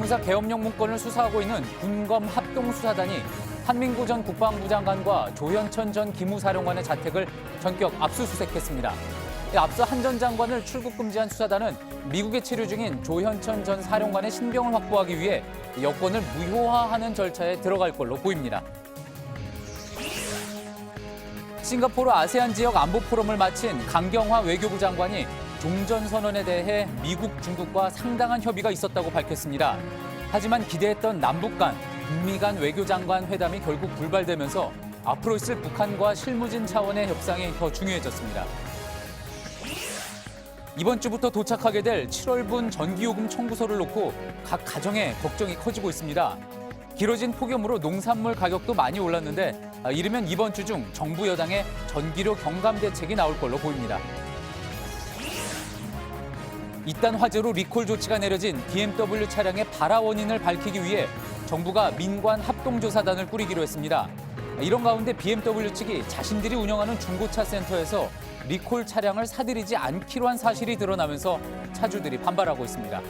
기무사 계엄령 문건을 수사하고 있는 군검 합동수사단이 한민구 전 국방부 장관과 조현천 전 기무사령관의 자택을 전격 압수수색했습니다. 앞서 한 전 장관을 출국 금지한 수사단은 미국에 치료 중인 조현천 전 사령관의 신병을 확보하기 위해 여권을 무효화하는 절차에 들어갈 걸로 보입니다. 싱가포르 아세안 지역 안보 포럼을 마친 강경화 외교부 장관이 종전선언에 대해 미국, 중국과 상당한 협의가 있었다고 밝혔습니다. 하지만 기대했던 남북 간, 북미 간 외교장관 회담이 결국 불발되면서 앞으로 있을 북한과 실무진 차원의 협상이 더 중요해졌습니다. 이번 주부터 도착하게 될 7월분 전기요금 청구서를 놓고 각 가정의 걱정이 커지고 있습니다. 길어진 폭염으로 농산물 가격도 많이 올랐는데 이르면 이번 주 중 정부 여당의 전기료 경감 대책이 나올 걸로 보입니다. 이딴 화재로 리콜 조치가 내려진 BMW 차량의 발화 원인을 밝히기 위해 정부가 민관 합동조사단을 꾸리기로 했습니다. 이런 가운데 BMW 측이 자신들이 운영하는 중고차 센터에서 리콜 차량을 사들이지 않기로 한 사실이 드러나면서 차주들이 반발하고 있습니다.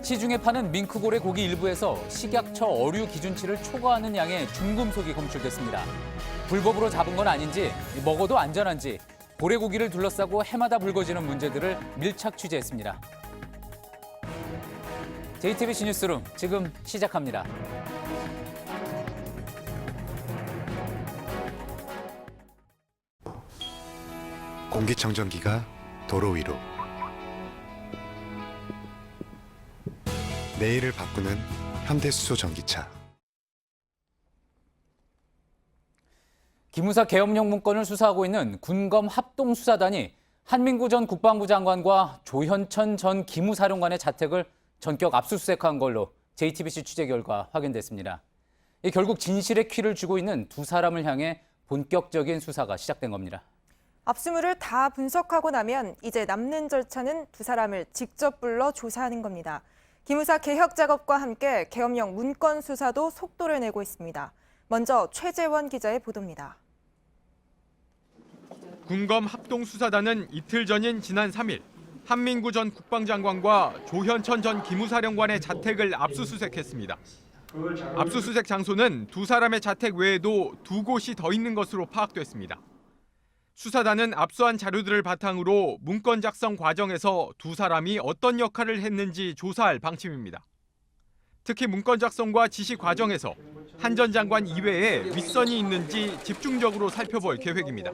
시중에 파는 밍크고래 고기 일부에서 식약처 어류 기준치를 초과하는 양의 중금속이 검출됐습니다. 불법으로 잡은 건 아닌지, 먹어도 안전한지 고래고기를 둘러싸고 해마다 불거지는 문제들을 밀착 취재했습니다. JTBC 뉴스룸 지금 시작합니다. 공기청정기가 도로 위로, 내일을 바꾸는 현대수소 전기차. 기무사 계엄령 문건을 수사하고 있는 군검 합동수사단이 한민구 전 국방부 장관과 조현천 전 기무사령관의 자택을 전격 압수수색한 걸로 JTBC 취재 결과 확인됐습니다. 결국 진실의 키를 쥐고 있는 두 사람을 향해 본격적인 수사가 시작된 겁니다. 압수물을 다 분석하고 나면 이제 남는 절차는 두 사람을 직접 불러 조사하는 겁니다. 기무사 개혁 작업과 함께 계엄령 문건 수사도 속도를 내고 있습니다. 먼저 최재원 기자의 보도입니다. 군검 합동수사단은 이틀 전인 지난 3일 한민구 전 국방장관과 조현천 전 기무사령관의 자택을 압수수색했습니다. 압수수색 장소는 두 사람의 자택 외에도 두 곳이 더 있는 것으로 파악됐습니다. 수사단은 압수한 자료들을 바탕으로 문건 작성 과정에서 두 사람이 어떤 역할을 했는지 조사할 방침입니다. 특히 문건 작성과 지시 과정에서 한 전 장관 이외에 윗선이 있는지 집중적으로 살펴볼 계획입니다.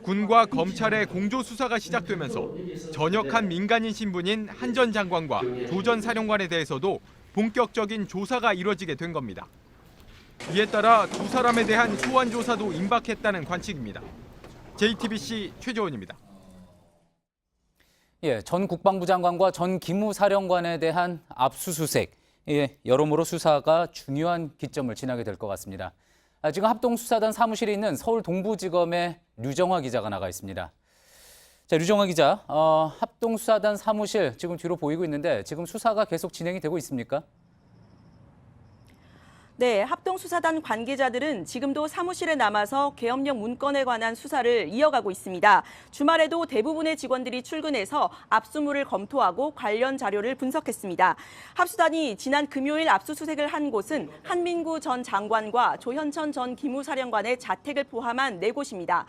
군과 검찰의 공조 수사가 시작되면서 전역한 민간인 신분인 한 전 장관과 조 전 사령관에 대해서도 본격적인 조사가 이뤄지게 된 겁니다. 이에 따라 두 사람에 대한 소환 조사도 임박했다는 관측입니다. JTBC 최재원입니다. 전 국방부 장관과 전 기무사령관에 대한 압수수색, 여러모로 수사가 중요한 기점을 지나게 될 것 같습니다. 지금 합동수사단 사무실에 있는 서울 동부지검의 류정화 기자가 나가 있습니다. 자, 류정화 기자, 합동수사단 사무실 지금 뒤로 보이고 있는데 지금 수사가 계속 진행이 되고 있습니까? 네, 합동수사단 관계자들은 지금도 사무실에 남아서 계엄령 문건에 관한 수사를 이어가고 있습니다. 주말에도 대부분의 직원들이 출근해서 압수물을 검토하고 관련 자료를 분석했습니다. 합수단이 지난 금요일 압수수색을 한 곳은 한민구 전 장관과 조현천 전 기무사령관의 자택을 포함한 4곳입니다.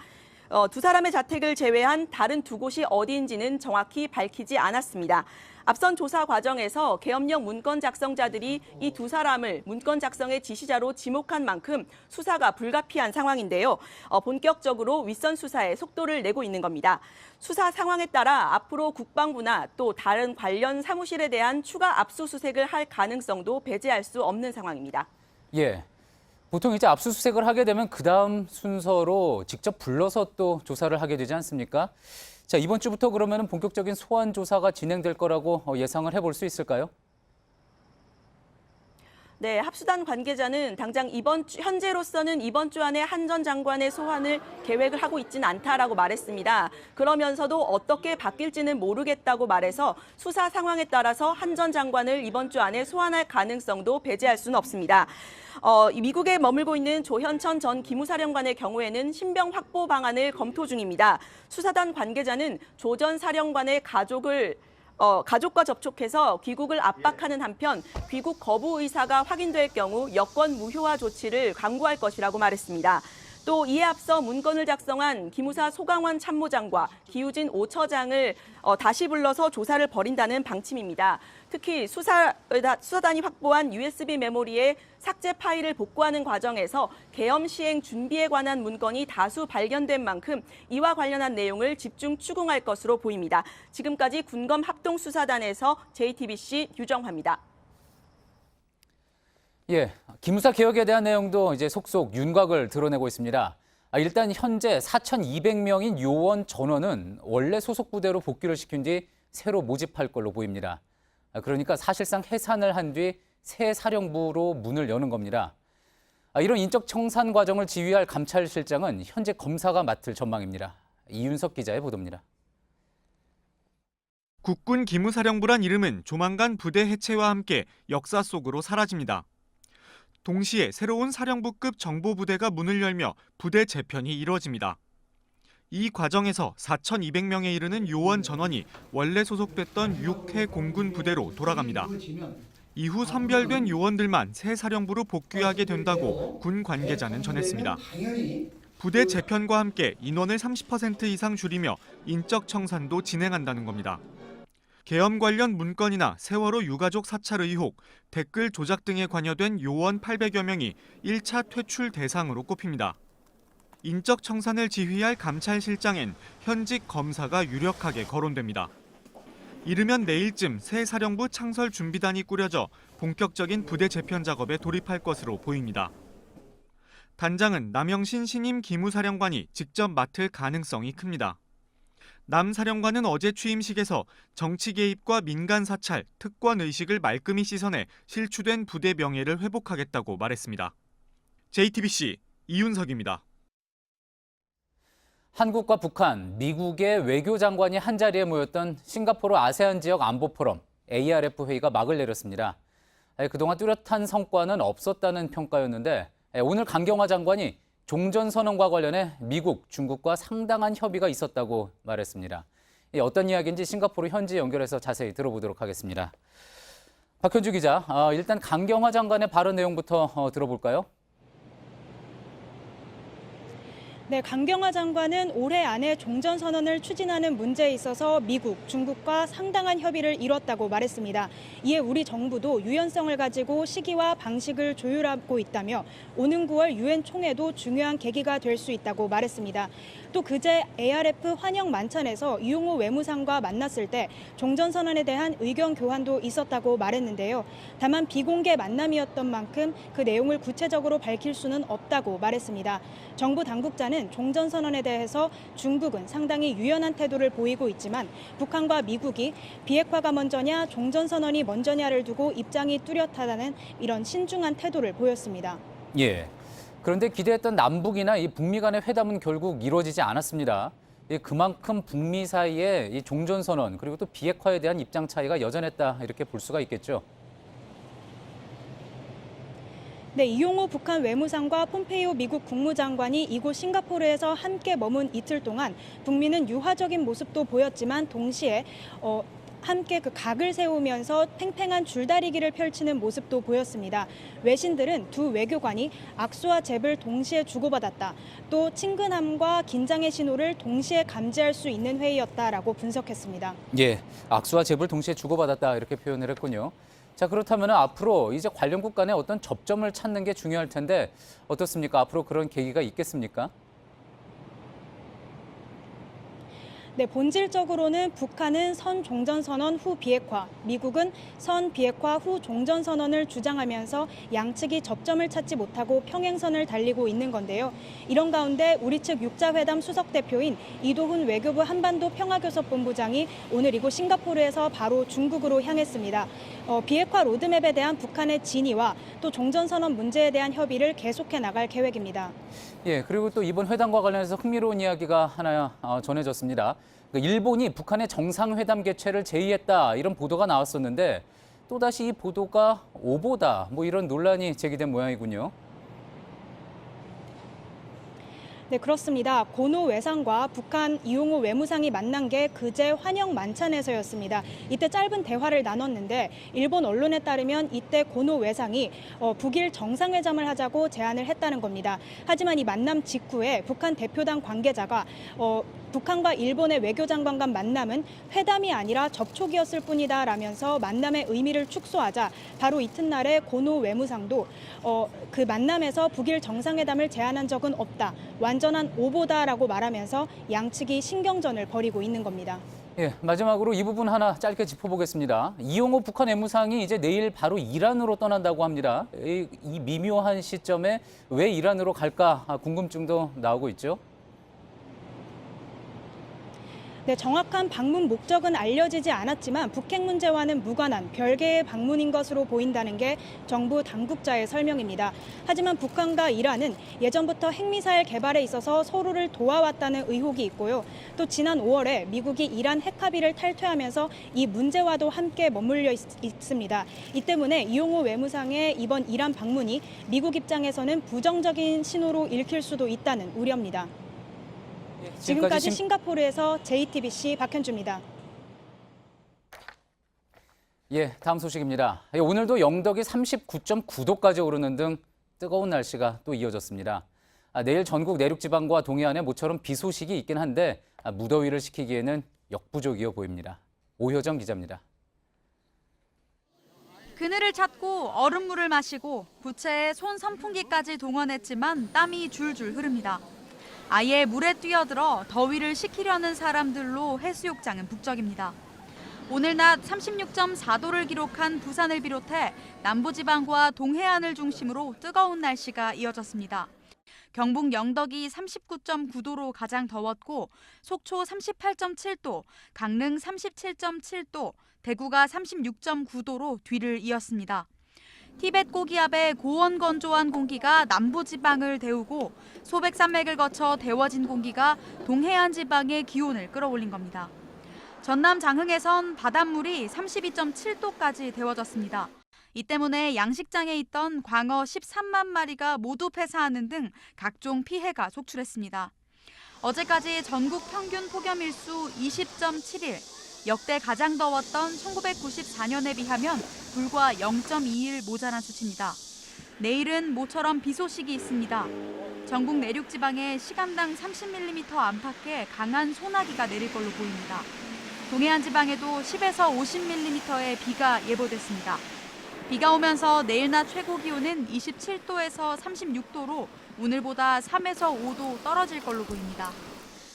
두 사람의 자택을 제외한 다른 두 곳이 어디인지는 정확히 밝히지 않았습니다. 앞선 조사 과정에서 계엄령 문건 작성자들이 이 두 사람을 문건 작성의 지시자로 지목한 만큼 수사가 불가피한 상황인데요. 본격적으로 윗선 수사에 속도를 내고 있는 겁니다. 수사 상황에 따라 앞으로 국방부나 또 다른 관련 사무실에 대한 추가 압수수색을 할 가능성도 배제할 수 없는 상황입니다. 보통 이제 압수수색을 하게 되면 그다음 순서로 직접 불러서 또 조사를 하게 되지 않습니까? 자, 이번 주부터 그러면 본격적인 소환 조사가 진행될 거라고 예상을 해볼 수 있을까요? 네, 합수단 관계자는 당장 현재로서는 이번 주 안에 한 전 장관의 소환을 계획을 하고 있지는 않다라고 말했습니다. 그러면서도 어떻게 바뀔지는 모르겠다고 말해서 수사 상황에 따라서 한 전 장관을 이번 주 안에 소환할 가능성도 배제할 수는 없습니다. 미국에 머물고 있는 조현천 전 기무사령관의 경우에는 신병 확보 방안을 검토 중입니다. 수사단 관계자는 조 전 사령관의 가족을 가족과 접촉해서 귀국을 압박하는 한편 귀국 거부 의사가 확인될 경우 여권 무효화 조치를 강구할 것이라고 말했습니다. 또 이에 앞서 문건을 작성한 기무사 소강원 참모장과 기우진 5처장을 다시 불러서 조사를 벌인다는 방침입니다. 특히 수사단이 확보한 USB 메모리에 삭제 파일을 복구하는 과정에서 계엄 시행 준비에 관한 문건이 다수 발견된 만큼 이와 관련한 내용을 집중 추궁할 것으로 보입니다. 지금까지 군검 합동수사단에서 JTBC 유정화입니다. 예, 기무사 개혁에 대한 내용도 이제 속속 윤곽을 드러내고 있습니다. 일단 현재 4,200명인 요원 전원은 원래 소속 부대로 복귀를 시킨 뒤 새로 모집할 걸로 보입니다. 그러니까 사실상 해산을 한 뒤 새 사령부로 문을 여는 겁니다. 이런 인적 청산 과정을 지휘할 감찰실장은 현재 검사가 맡을 전망입니다. 이윤석 기자의 보도입니다. 국군 기무사령부란 이름은 조만간 부대 해체와 함께 역사 속으로 사라집니다. 동시에 새로운 사령부급 정보부대가 문을 열며 부대 재편이 이루어집니다. 이 과정에서 4,200명에 이르는 요원 전원이 원래 소속됐던 6회 공군 부대로 돌아갑니다. 이후 선별된 요원들만 새 사령부로 복귀하게 된다고 군 관계자는 전했습니다. 부대 재편과 함께 인원을 30% 이상 줄이며 인적 청산도 진행한다는 겁니다. 계엄 관련 문건이나 세월호 유가족 사찰 의혹, 댓글 조작 등에 관여된 요원 800여 명이 1차 퇴출 대상으로 꼽힙니다. 인적 청산을 지휘할 감찰실장엔 현직 검사가 유력하게 거론됩니다. 이르면 내일쯤 새 사령부 창설 준비단이 꾸려져 본격적인 부대 재편 작업에 돌입할 것으로 보입니다. 단장은 남영신 신임 기무사령관이 직접 맡을 가능성이 큽니다. 남 사령관은 어제 취임식에서 정치 개입과 민간 사찰, 특권 의식을 말끔히 씻어내 실추된 부대 명예를 회복하겠다고 말했습니다. JTBC 이윤석입니다. 한국과 북한, 미국의 외교장관이 한자리에 모였던 싱가포르 아세안 지역 안보 포럼 ARF 회의가 막을 내렸습니다. 그동안 뚜렷한 성과는 없었다는 평가였는데 오늘 강경화 장관이 종전선언과 관련해 미국, 중국과 상당한 협의가 있었다고 말했습니다. 어떤 이야기인지 싱가포르 현지 연결해서 자세히 들어보도록 하겠습니다. 박현주 기자, 일단 강경화 장관의 발언 내용부터 들어볼까요? 네, 강경화 장관은 올해 안에 종전선언을 추진하는 문제에 있어서 미국, 중국과 상당한 협의를 이뤘다고 말했습니다. 이에 우리 정부도 유연성을 가지고 시기와 방식을 조율하고 있다며 오는 9월 유엔 총회도 중요한 계기가 될 수 있다고 말했습니다. 또 그제 ARF 환영 만찬에서 이용호 외무상과 만났을 때 종전선언에 대한 의견 교환도 있었다고 말했는데요. 다만 비공개 만남이었던 만큼 그 내용을 구체적으로 밝힐 수는 없다고 말했습니다. 정부 당국자는 종전선언에 대해서 중국은 상당히 유연한 태도를 보이고 있지만 북한과 미국이 비핵화가 먼저냐 종전선언이 먼저냐를 두고 입장이 뚜렷하다는 이런 신중한 태도를 보였습니다. 예. 그런데 기대했던 남북이나 이 북미 간의 회담은 결국 이루어지지 않았습니다. 그만큼 북미 사이에 이 종전선언 그리고 또 비핵화에 대한 입장 차이가 여전했다 이렇게 볼 수가 있겠죠. 네, 이용호 북한 외무상과 폼페이오 미국 국무장관이 이곳 싱가포르에서 함께 머문 이틀 동안 북미는 유화적인 모습도 보였지만 동시에 함께 그 각을 세우면서 팽팽한 줄다리기를 펼치는 모습도 보였습니다. 외신들은 두 외교관이 악수와 잽을 동시에 주고받았다. 또 친근함과 긴장의 신호를 동시에 감지할 수 있는 회의였다라고 분석했습니다. 예, 악수와 잽을 동시에 주고받았다 이렇게 표현을 했군요. 자, 그렇다면 앞으로 이제 관련국 간의 어떤 접점을 찾는 게 중요할 텐데 어떻습니까? 앞으로 그런 계기가 있겠습니까? 네, 본질적으로는 북한은 선 종전선언 후 비핵화, 미국은 선 비핵화 후 종전선언을 주장하면서 양측이 접점을 찾지 못하고 평행선을 달리고 있는 건데요. 이런 가운데 우리 측 육자회담 수석대표인 이도훈 외교부 한반도 평화교섭본부장이 오늘 이곳 싱가포르에서 바로 중국으로 향했습니다. 비핵화 로드맵에 대한 북한의 진위와 또 종전선언 문제에 대한 협의를 계속해 나갈 계획입니다. 예, 그리고 또 이번 회담과 관련해서 흥미로운 이야기가 하나 전해졌습니다. 일본이 북한의 정상회담 개최를 제의했다 이런 보도가 나왔었는데 또다시 이 보도가 오보다 이런 논란이 제기된 모양이군요. 네, 그렇습니다. 고노 외상과 북한 이용호 외무상이 만난 게 그제 환영 만찬에서였습니다. 이때 짧은 대화를 나눴는데 일본 언론에 따르면 이때 고노 외상이 북일 정상회담을 하자고 제안을 했다는 겁니다. 하지만 이 만남 직후에 북한 대표단 관계자가 북한과 일본의 외교장관 간 만남은 회담이 아니라 접촉이었을 뿐이다 라면서 만남의 의미를 축소하자 바로 이튿날에 고노 외무상도 그 만남에서 북일 정상회담을 제안한 적은 없다. 완전한 오보다라고 말하면서 양측이 신경전을 벌이고 있는 겁니다. 예, 마지막으로 이 부분 하나 짧게 짚어보겠습니다. 이용호 북한 외무상이 이제 내일 바로 이란으로 떠난다고 합니다. 이 미묘한 시점에 왜 이란으로 갈까 궁금증도 나오고 있죠. 네, 정확한 방문 목적은 알려지지 않았지만 북핵 문제와는 무관한 별개의 방문인 것으로 보인다는 게 정부 당국자의 설명입니다. 하지만 북한과 이란은 예전부터 핵미사일 개발에 있어서 서로를 도와왔다는 의혹이 있고요. 또 지난 5월에 미국이 이란 핵 합의를 탈퇴하면서 이 문제와도 함께 맞물려 있습니다. 이 때문에 이용호 외무상의 이번 이란 방문이 미국 입장에서는 부정적인 신호로 읽힐 수도 있다는 우려입니다. 지금까지 싱가포르에서 JTBC 박현주입니다. 예, 다음 소식입니다. 오늘도 영덕이 39.9도까지 오르는 등 뜨거운 날씨가 또 이어졌습니다. 내일 전국 내륙지방과 동해안에 모처럼 비 소식이 있긴 한데 무더위를 식히기에는 역부족이어 보입니다. 오효정 기자입니다. 그늘을 찾고 얼음물을 마시고 부채에 손 선풍기까지 동원했지만 땀이 줄줄 흐릅니다. 아예 물에 뛰어들어 더위를 식히려는 사람들로 해수욕장은 북적입니다. 오늘 낮 36.4도를 기록한 부산을 비롯해 남부지방과 동해안을 중심으로 뜨거운 날씨가 이어졌습니다. 경북 영덕이 39.9도로 가장 더웠고 속초 38.7도, 강릉 37.7도, 대구가 36.9도로 뒤를 이었습니다. 티벳 고기압의 고온 건조한 공기가 남부지방을 데우고 소백산맥을 거쳐 데워진 공기가 동해안 지방의 기온을 끌어올린 겁니다. 전남 장흥에선 바닷물이 32.7도까지 데워졌습니다. 이 때문에 양식장에 있던 광어 13만 마리가 모두 폐사하는 등 각종 피해가 속출했습니다. 어제까지 전국 평균 폭염일수 20.7일, 역대 가장 더웠던 1994년에 비하면 불과 0.2일 모자란 수치입니다. 내일은 모처럼 비 소식이 있습니다. 전국 내륙 지방에 시간당 30mm 안팎의 강한 소나기가 내릴 걸로 보입니다. 동해안 지방에도 10에서 50mm의 비가 예보됐습니다. 비가 오면서 내일 낮 최고 기온은 27도에서 36도로 오늘보다 3에서 5도 떨어질 걸로 보입니다.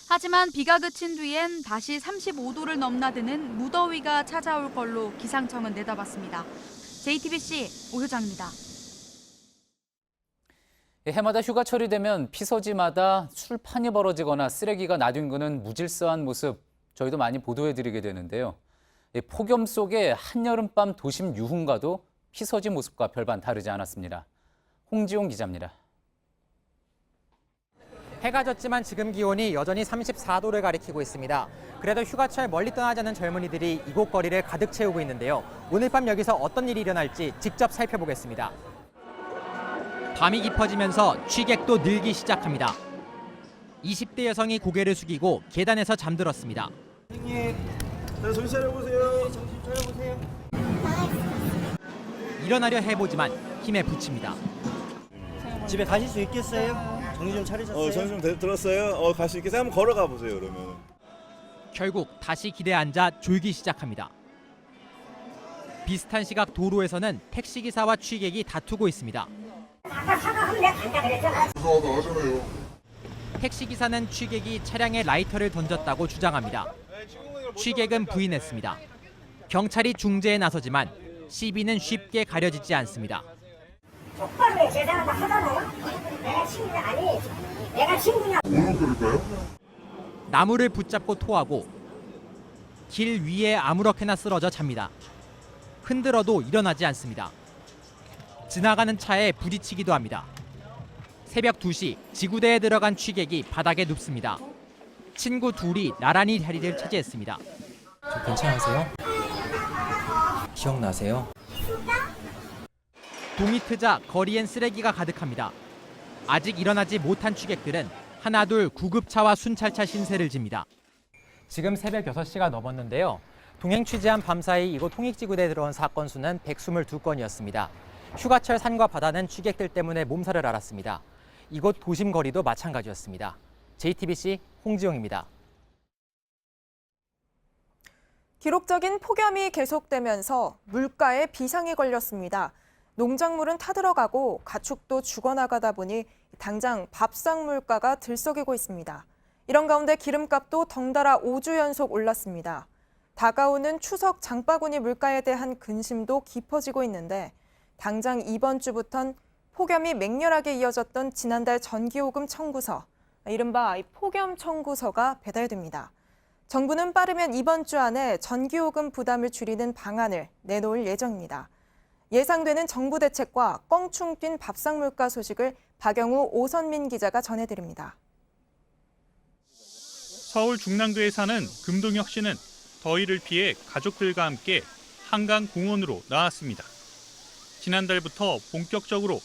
하지만 비가 그친 뒤엔 다시 35도를 넘나드는 무더위가 찾아올 걸로 기상청은 내다봤습니다. JTBC 오효정입니다. 해마다 휴가철이 되면 피서지마다 술판이 벌어지거나 쓰레기가 나뒹구는 무질서한 모습 저희도 많이 보도해드리게 되는데요. 폭염 속에 한여름밤 도심 유흥가도 피서지 모습과 별반 다르지 않았습니다. 홍지용 기자입니다. 해가 졌지만 지금 기온이 여전히 34도를 가리키고 있습니다. 그래도 휴가철 멀리 떠나자는 젊은이들이 이곳 거리를 가득 채우고 있는데요. 오늘 밤 여기서 어떤 일이 일어날지 직접 살펴보겠습니다. 밤이 깊어지면서 취객도 늘기 시작합니다. 20대 여성이 고개를 숙이고 계단에서 잠들었습니다. 선생님, 정신 차려보세요. 정신 차려보세요. 일어나려 해보지만 힘에 부칩니다. 집에 가실 수 있겠어요? 정신 좀 차리셨어요? 정신 좀 들었어요? 갈 수 있겠어요? 한번 걸어가 보세요, 그러면. 결국 다시 기대에 앉아 졸기 시작합니다. 비슷한 시각 도로에서는 택시기사와 취객이 다투고 있습니다. 택시기사는 취객이 차량에 라이터를 던졌다고 주장합니다. 취객은 부인했습니다. 경찰이 중재에 나서지만 시비는 쉽게 가려지지 않습니다. 똑바로 해. 제자가 하잖아요. 내가 친구냐 아니. 내가 친구냐. 뭘로 그럴까요? 나무를 붙잡고 토하고 길 위에 아무렇게나 쓰러져 잡니다. 흔들어도 일어나지 않습니다. 지나가는 차에 부딪히기도 합니다. 새벽 2시 지구대에 들어간 취객이 바닥에 눕습니다. 친구 둘이 나란히 자리를 차지했습니다. 괜찮으세요? 기억나세요? 동이 트자 거리엔 쓰레기가 가득합니다. 아직 일어나지 못한 취객들은 하나둘 구급차와 순찰차 신세를 집니다. 지금 새벽 6시가 넘었는데요. 동행 취재한 밤 사이 이곳 홍익지구대에 들어온 사건 수는 122건이었습니다. 휴가철 산과 바다는 취객들 때문에 몸살을 앓았습니다. 이곳 도심 거리도 마찬가지였습니다. JTBC 홍지용입니다. 기록적인 폭염이 계속되면서 물가에 비상이 걸렸습니다. 농작물은 타들어가고 가축도 죽어나가다 보니 당장 밥상 물가가 들썩이고 있습니다. 이런 가운데 기름값도 덩달아 5주 연속 올랐습니다. 다가오는 추석 장바구니 물가에 대한 근심도 깊어지고 있는데 당장 이번 주부턴 폭염이 맹렬하게 이어졌던 지난달 전기요금 청구서, 이른바 폭염 청구서가 배달됩니다. 정부는 빠르면 이번 주 안에 전기요금 부담을 줄이는 방안을 내놓을 예정입니다. 예상되는 정부 대책과 껑충 뛴 밥상 물가 소식을 박영우, 오선민 기자가 전해드립니다. 서울 중랑구에 사는 금동혁 씨는 더위를 피해 가족들과 함께 한강 공원으로 나왔습니다. 지난달부터 본격적으로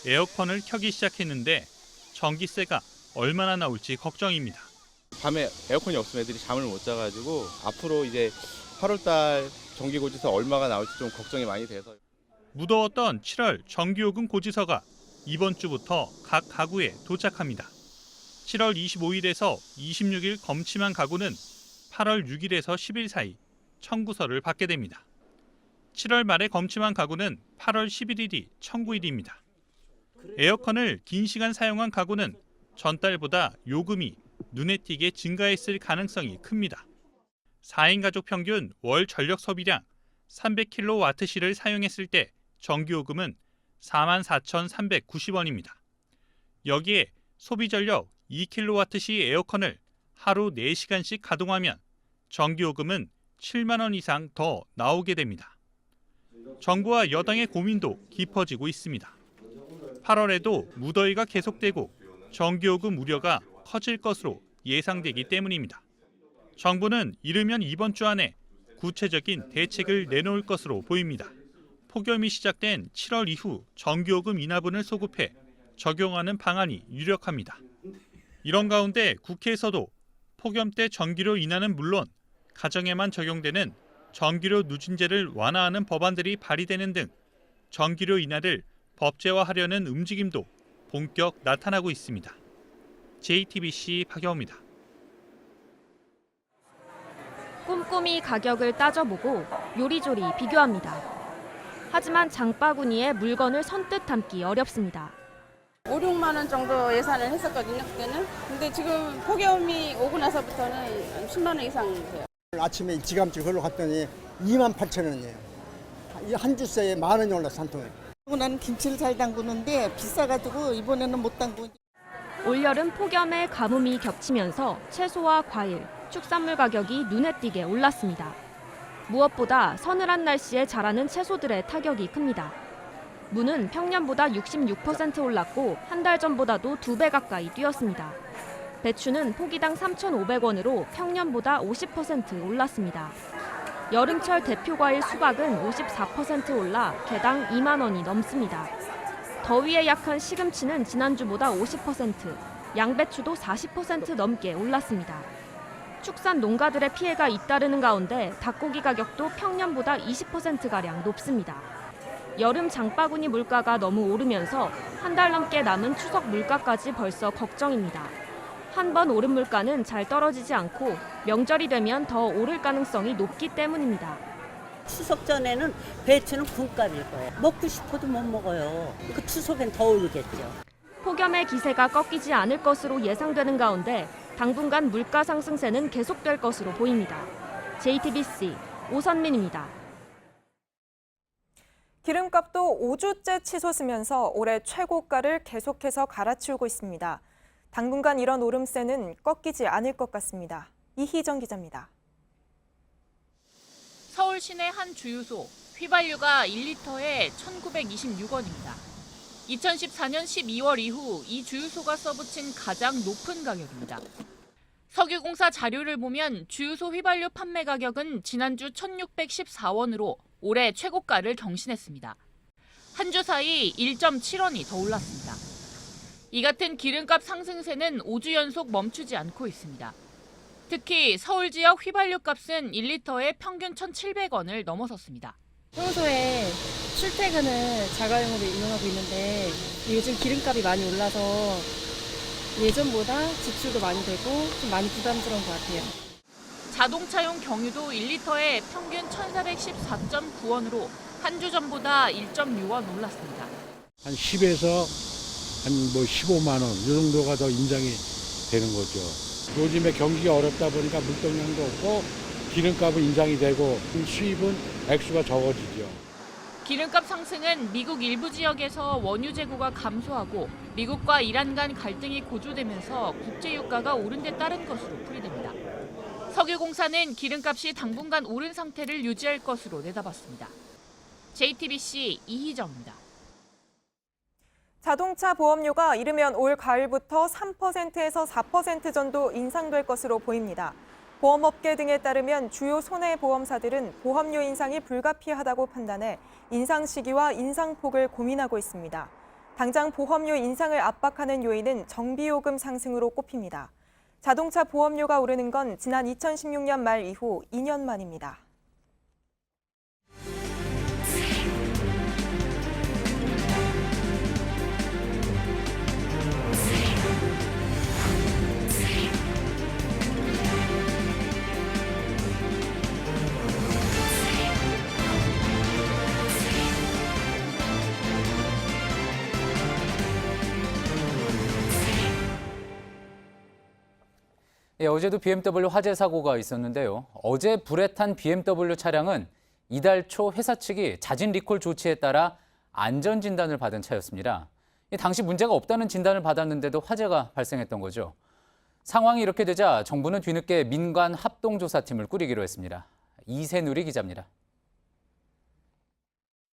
에어컨을 켜기 시작했는데 전기세가 얼마나 나올지 걱정입니다. 밤에 에어컨이 없으면 애들이 잠을 못 자가지고 앞으로 이제 8월달 전기고지서 얼마가 나올지 좀 걱정이 많이 돼서. 무더웠던 7월 전기요금 고지서가 이번 주부터 각 가구에 도착합니다. 7월 25일에서 26일 검침한 가구는 8월 6일에서 10일 사이 청구서를 받게 됩니다. 7월 말에 검침한 가구는 8월 11일이 청구일입니다. 에어컨을 긴 시간 사용한 가구는 전달보다 요금이 눈에 띄게 증가했을 가능성이 큽니다. 4인 가족 평균 월 전력 소비량 300kWh를 사용했을 때 전기요금은 44,390원입니다. 여기에 소비 전력 2kW 시 에어컨을 하루 4시간씩 가동하면 전기요금은 7만 원 이상 더 나오게 됩니다. 정부와 여당의 고민도 깊어지고 있습니다. 8월에도 무더위가 계속되고 전기요금 우려가 커질 것으로 예상되기 때문입니다. 정부는 이르면 이번 주 안에 구체적인 대책을 내놓을 것으로 보입니다. 폭염이 시작된 7월 이후 전기요금 인하분을 소급해 적용하는 방안이 유력합니다. 이런 가운데 국회에서도 폭염 때 전기료 인하는 물론 가정에만 적용되는 전기료 누진제를 완화하는 법안들이 발의되는 등 전기료 인하를 법제화하려는 움직임도 본격 나타나고 있습니다. JTBC 박영우입니다. 꼼꼼히 가격을 따져보고 요리조리 비교합니다. 하지만 장바구니에 물건을 선뜻 담기 어렵습니다. 5, 6만 원 정도 예산을 했었거든요, 그때는. 근데 지금 폭염이 오고 나서부터는 10만 원 이상 돼요. 아침에 지감집 걸로 갔더니 28,000원이에요. 한 주새에 10,000원이 올라서 한 통에. 나는 김치를 잘 담그는데 비싸가지고 이번에는 못 담그고. 올여름 폭염에 가뭄이 겹치면서 채소와 과일, 축산물 가격이 눈에 띄게 올랐습니다. 무엇보다 서늘한 날씨에 자라는 채소들의 타격이 큽니다. 무는 평년보다 66% 올랐고 한 달 전보다도 2배 가까이 뛰었습니다. 배추는 포기당 3,500원으로 평년보다 50% 올랐습니다. 여름철 대표 과일 수박은 54% 올라 개당 2만 원이 넘습니다. 더위에 약한 시금치는 지난주보다 50%, 양배추도 40% 넘게 올랐습니다. 축산 농가들의 피해가 잇따르는 가운데 닭고기 가격도 평년보다 20%가량 높습니다. 여름 장바구니 물가가 너무 오르면서 한 달 넘게 남은 추석 물가까지 벌써 걱정입니다. 한 번 오른 물가는 잘 떨어지지 않고 명절이 되면 더 오를 가능성이 높기 때문입니다. 추석 전에는 배추는 군값일 거예요. 먹고 싶어도 못 먹어요. 그 추석엔 더 오르겠죠. 폭염의 기세가 꺾이지 않을 것으로 예상되는 가운데 당분간 물가 상승세는 계속될 것으로 보입니다. JTBC 오선민입니다. 기름값도 5주째 치솟으면서 올해 최고가를 계속해서 갈아치우고 있습니다. 당분간 이런 오름세는 꺾이지 않을 것 같습니다. 이희정 기자입니다. 서울 시내 한 주유소, 휘발유가 1리터에 1,926원입니다. 2014년 12월 이후 이 주유소가 써붙인 가장 높은 가격입니다. 석유공사 자료를 보면 주유소 휘발유 판매 가격은 지난주 1,614원으로 올해 최고가를 경신했습니다. 한 주 사이 1.7원이 더 올랐습니다. 이 같은 기름값 상승세는 5주 연속 멈추지 않고 있습니다. 특히 서울 지역 휘발유 값은 1리터에 평균 1,700원을 넘어섰습니다. 평소에 출퇴근을 자가용으로 이용하고 있는데 요즘 기름값이 많이 올라서 예전보다 지출도 많이 되고 좀 많이 부담스러운 것 같아요. 자동차용 경유도 1리터에 평균 1,414.9원으로 한 주 전보다 1.6원 올랐습니다. 한 10에서 한 15만 원 이 정도가 더 인상이 되는 거죠. 요즘에 경기가 어렵다 보니까 물동량도 없고 기름값은 인상이 되고 수입은 액수가 적어지죠. 기름값 상승은 미국 일부 지역에서 원유 재고가 감소하고 미국과 이란 간 갈등이 고조되면서 국제유가가 오른 데 따른 것으로 풀이됩니다. 석유공사는 기름값이 당분간 오른 상태를 유지할 것으로 내다봤습니다. JTBC 이희정입니다. 자동차 보험료가 이르면 올 가을부터 3%에서 4% 정도 인상될 것으로 보입니다. 보험업계 등에 따르면 주요 손해보험사들은 보험료 인상이 불가피하다고 판단해 인상 시기와 인상폭을 고민하고 있습니다. 당장 보험료 인상을 압박하는 요인은 정비요금 상승으로 꼽힙니다. 자동차 보험료가 오르는 건 지난 2016년 말 이후 2년 만입니다. 어제도 BMW 화재 사고가 있었는데요. 어제 불에 탄 BMW 차량은 이달 초 회사 측이 자진 리콜 조치에 따라 안전진단을 받은 차였습니다. 당시 문제가 없다는 진단을 받았는데도 화재가 발생했던 거죠. 상황이 이렇게 되자 정부는 뒤늦게 민관 합동조사팀을 꾸리기로 했습니다. 이세누리 기자입니다.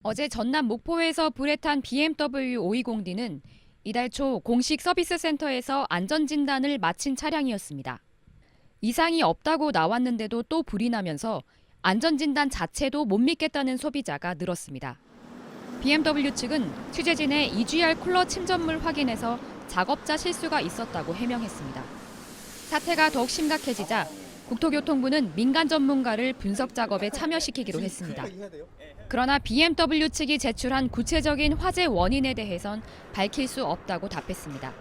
어제 전남 목포에서 불에 탄 BMW 520D는 이달 초 공식 서비스 센터에서 안전진단을 마친 차량이었습니다. 이상이 없다고 나왔는데도 또 불이 나면서 안전진단 자체도 못 믿겠다는 소비자가 늘었습니다. BMW 측은 취재진의 EGR 쿨러 침전물 확인에서 작업자 실수가 있었다고 해명했습니다. 사태가 더욱 심각해지자 국토교통부는 민간 전문가를 분석 작업에 참여시키기로 했습니다. 그러나 BMW 측이 제출한 구체적인 화재 원인에 대해선 밝힐 수 없다고 답했습니다.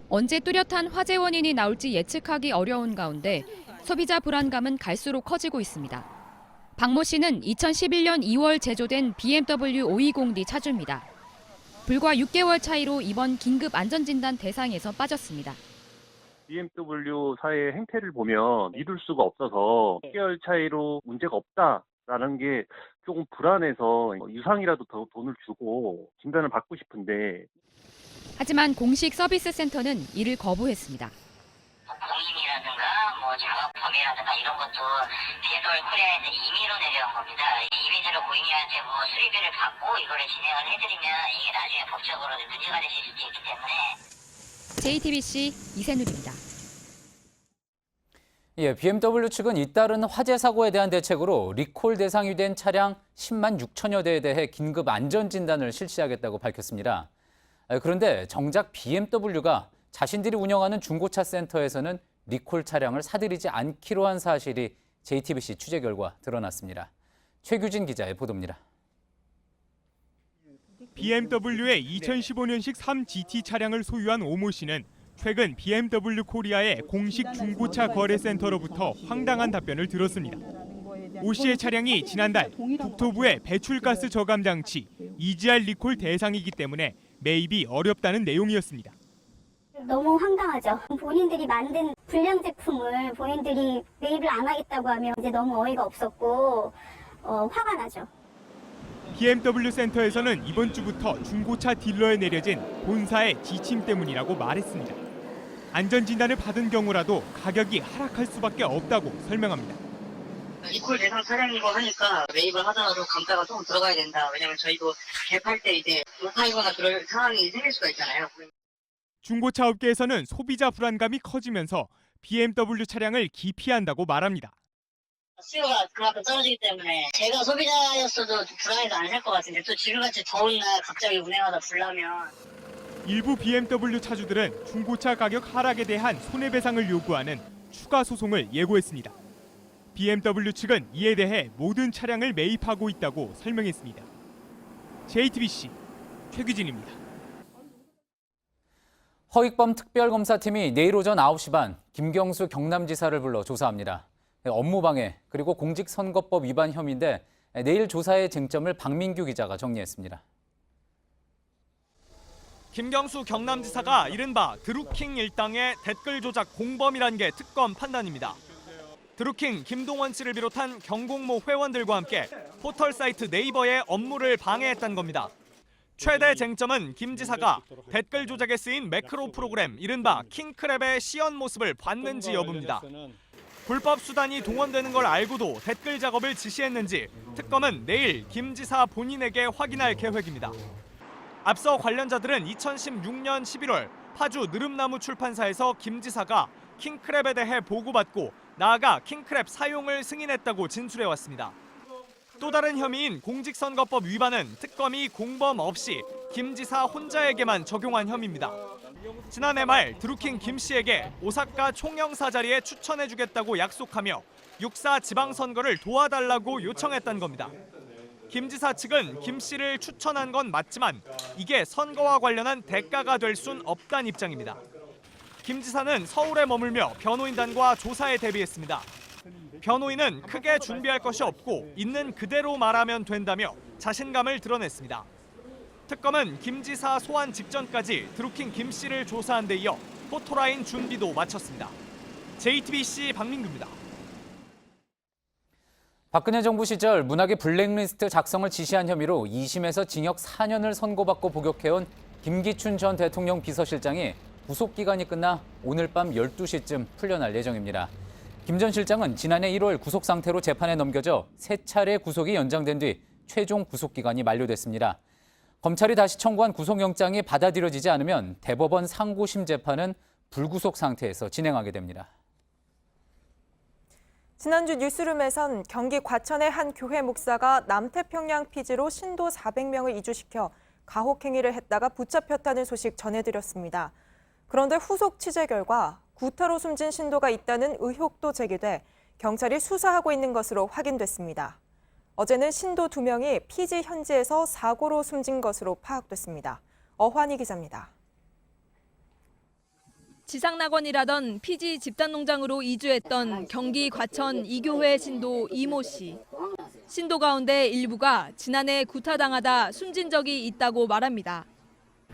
언제 뚜렷한 화재 원인이 나올지 예측하기 어려운 가운데 소비자 불안감은 갈수록 커지고 있습니다. 박모 씨는 2011년 2월 제조된 BMW 520D 차주입니다. 불과 6개월 차이로 이번 긴급 안전진단 대상에서 빠졌습니다. BMW사의 행태를 보면 믿을 수가 없어서 6개월 차이로 문제가 없다라는 게 조금 불안해서 유상이라도 더 돈을 주고 진단을 받고 싶은데. 하지만 공식 서비스 센터는 이를 거부했습니다. 고임이라든가 작업 범위라든가 이런 것도 BMW 코리아에서 임의로 내려온 겁니다. 임의대로 고임이한테 수리비를 받고 이거를 진행을 해드리면 이게 나중에 법적으로 문제가 되실 수도 있기 때문에. JTBC 이세누리입니다. BMW 측은 잇따른 화재 사고에 대한 대책으로 리콜 대상이 된 차량 10만 6천여 대에 대해 긴급 안전진단을 실시하겠다고 밝혔습니다. 그런데 정작 BMW가 자신들이 운영하는 중고차 센터에서는 리콜 차량을 사들이지 않기로 한 사실이 JTBC 취재 결과 드러났습니다. 최규진 기자의 보도입니다. BMW의 2015년식 3GT 차량을 소유한 오모 씨는 최근 BMW 코리아의 공식 중고차 거래센터로부터 황당한 답변을 들었습니다. 오 씨의 차량이 지난달 국토부의 배출가스 저감 장치 EGR 리콜 대상이기 때문에 매입이 어렵다는 내용이었습니다. 너무 황당하죠. 본인들이 만든 불량 제품을 본인들이 매입을 안 하겠다고 하면 이제 너무 어이가 없었고 화가 나죠. BMW 센터에서는 이번 주부터 중고차 딜러에 내려진 본사의 지침 때문이라고 말했습니다. 안전진단을 받은 경우라도 가격이 하락할 수밖에 없다고 설명합니다. 리콜 대상 차량이고 하니까 매입을 하더라도 감가가 조금 들어가야 된다. 왜냐면 저희도 개팔 때 이제 못 팔거나 그럴 상황이 생길 수가 있잖아요. 중고차 업계에서는 소비자 불안감이 커지면서 BMW 차량을 기피한다고 말합니다. 수요가 그만큼 떨어지기 때문에 제가 소비자였어도 불안해서 안 살 것 같은데 또 지금같이 더운 날 갑자기 운행하다 불나면. 일부 BMW 차주들은 중고차 가격 하락에 대한 손해배상을 요구하는 추가 소송을 예고했습니다. BMW 측은 이에 대해 모든 차량을 매입하고 있다고 설명했습니다. JTBC 최규진입니다. 허익범 특별검사팀이 내일 오전 9시 반 김경수 경남지사를 불러 조사합니다. 업무방해 그리고 공직선거법 위반 혐의인데 내일 조사의 쟁점을 박민규 기자가 정리했습니다. 김경수 경남지사가 이른바 드루킹 일당의 댓글 조작 공범이란 게 특검 판단입니다. 드루킹 김동원 씨를 비롯한 경공모 회원들과 함께 포털 사이트 네이버의 업무를 방해했다는 겁니다. 최대 쟁점은 김 지사가 댓글 조작에 쓰인 매크로 프로그램 이른바 킹크랩의 시연 모습을 봤는지 여부입니다. 불법 수단이 동원되는 걸 알고도 댓글 작업을 지시했는지 특검은 내일 김 지사 본인에게 확인할 계획입니다. 앞서 관련자들은 2016년 11월 파주 느릅나무 출판사에서 김 지사가 킹크랩에 대해 보고받고 나아가 킹크랩 사용을 승인했다고 진술해왔습니다. 또 다른 혐의인 공직선거법 위반은 특검이 공범 없이 김 지사 혼자에게만 적용한 혐의입니다. 지난해 말 드루킹 김 씨에게 오사카 총영사 자리에 추천해주겠다고 약속하며 6.4 지방선거를 도와달라고 요청했다는 겁니다. 김 지사 측은 김 씨를 추천한 건 맞지만 이게 선거와 관련한 대가가 될 순 없다는 입장입니다. 김 지사는 서울에 머물며 변호인단과 조사에 대비했습니다. 변호인은 크게 준비할 것이 없고 있는 그대로 말하면 된다며 자신감을 드러냈습니다. 특검은 김 지사 소환 직전까지 드루킹 김 씨를 조사한 데 이어 포토라인 준비도 마쳤습니다. JTBC 박민규입니다. 박근혜 정부 시절 문학의 블랙리스트 작성을 지시한 혐의로 2심에서 징역 4년을 선고받고 복역해온 김기춘 전 대통령 비서실장이 구속기간이 끝나 오늘 밤 12시쯤 풀려날 예정입니다. 김 전 실장은 지난해 1월 구속 상태로 재판에 넘겨져 3차례 구속이 연장된 뒤 최종 구속기간이 만료됐습니다. 검찰이 다시 청구한 구속영장이 받아들여지지 않으면 대법원 상고심 재판은 불구속 상태에서 진행하게 됩니다. 지난주 뉴스룸에선 경기 과천의 한 교회 목사가 남태평양 피지로 신도 400명을 이주시켜 가혹행위를 했다가 붙잡혔다는 소식 전해드렸습니다. 그런데 후속 취재 결과 구타로 숨진 신도가 있다는 의혹도 제기돼 경찰이 수사하고 있는 것으로 확인됐습니다. 어제는 신도 2명이 피지 현지에서 사고로 숨진 것으로 파악됐습니다. 어환희 기자입니다. 지상낙원이라던 피지 집단농장으로 이주했던 경기 과천 이교회 신도 이모 씨. 신도 가운데 일부가 지난해 구타당하다 숨진 적이 있다고 말합니다.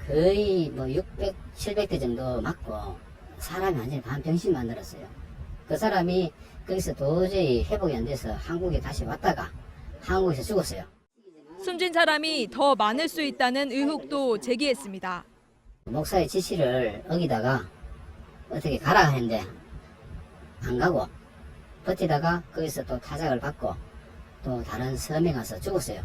거의 600, 700대 정도 맞고 사람이 완전히 반병신 만들었어요. 그 사람이 거기서 도저히 회복이 안 돼서 한국에 다시 왔다가 한국에서 죽었어요. 숨진 사람이 더 많을 수 있다는 의혹도 제기했습니다. 목사의 지시를 어기다가 어떻게 가라 했는데 안 가고 버티다가 거기서 또 타작을 받고 또 다른 섬에 가서 죽었어요.